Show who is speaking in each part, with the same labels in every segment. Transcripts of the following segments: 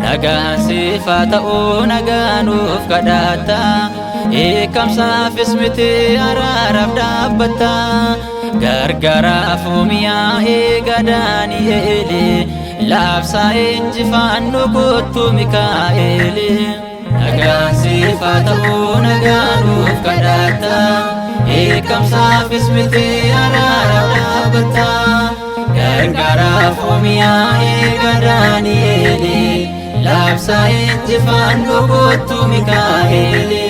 Speaker 1: Nagaan siifaa ta'uu nagaanuuf kadhatta eekamsaafis miti araaraaf dhaabbatta gargaaraaf miyaa'ee Daani'eeli laabsaa injifaannoo kottu Mikaa'eeli. Nagaan siifaa ta'uu nagaanuuf kadhatta eekamsaafis miti araaraaf dhaabbatta gargaaraaf miyaa'ee Daani'eeli laabsaa injifaannoo kottu Mikaa'eeli.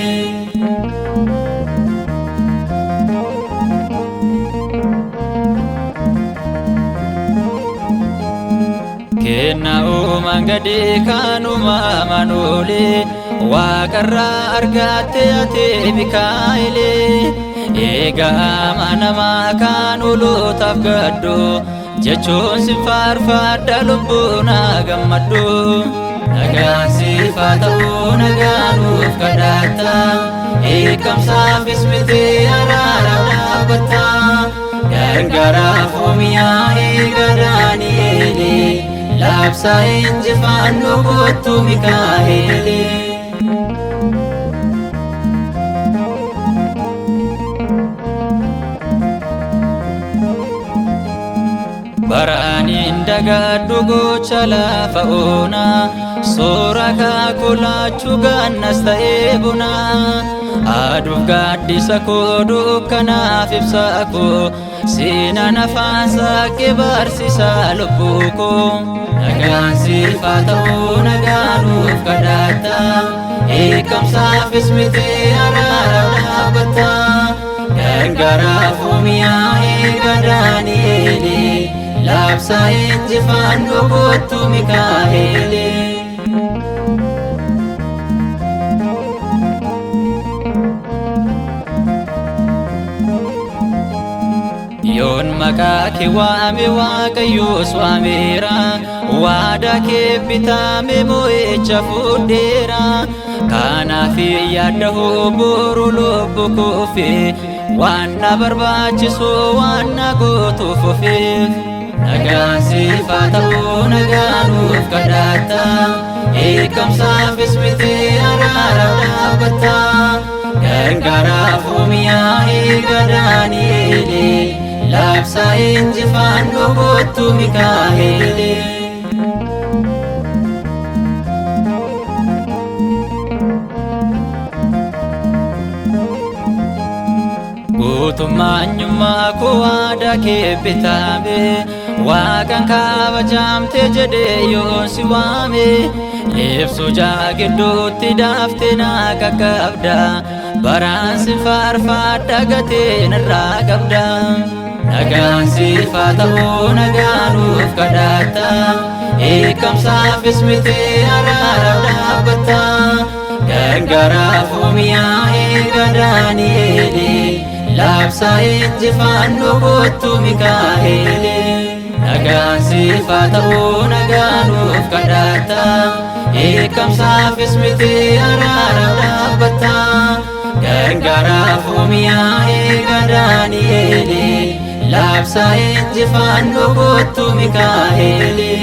Speaker 1: Kennaa uumaan gadi kan uumamaan oole waaqarraa argatte ati Mikaa'eeli. Eegaa amanamaa kan oolootaaf gaddu jechuun si faarfadha lubbuun haa gammaddu. Nagaan siifaa ta'uu nagaanuuf kadhatta eekamsaafis miti araaraaf dhaabbatta gargaaraaf miyaa'ee Daani'eeli laabsaa injifaannoo kottu Mikaa'eeli. Baraaniin dagaddu gocha lafa onaa soora kaakulaachuu gannas ta'ee bunaa aduuf gaaddisa koo dukkanaaf ibsa koo seenaan afaan saaqee barsiisaa lubbuu koo. Nagaan siifaa ta'uu nagaanuuf kadhatta eekamsaafis miti araaraaf dhaabbatta gargaaraaf miyaa'ee Daani'eeli laabsaa injifaannoo kottu Mikaa'eeli. Yoon maqaa kee waame Waaqayyoos waameera waadaa kee bitame mo'icha fudheera kanaaf yaadda boru lubbuu koofi waan na barbaachisu waan na gootuuf ofiif. Nagaan siifaa ta'uu nagaanuuf kadhatta eekamsaafis miti araaraaf dhaabbatta gargaaraaf miyaa'ee Daani'eeli laabsaa injifaannoo kottu Mikaa'eeli. Guutummaanyummaa koo waadaa kee bitame waaqan kabajamte jedhee yoon si waame ibsuu gidduutti daaftee na qaqqabda baraan si faarfadha gateen irraa qabda. Nagaan siifaa ta'uu nagaanuuf kadhatta eekamsaafis miti araaraaf dhaabbatta gargaaraaf miyaa'ee Daani'eeli laabsaa injifaannoo kottu Mikaa'eeli. Nagaan siifaa ta'uu nagaanuuf kadhatta eekamsaafis miti araaraaf dhaabbatta gargaaraaf miyaa'ee Daani'eeli laabsaa injifaannoo kottu Mikaa'eeli.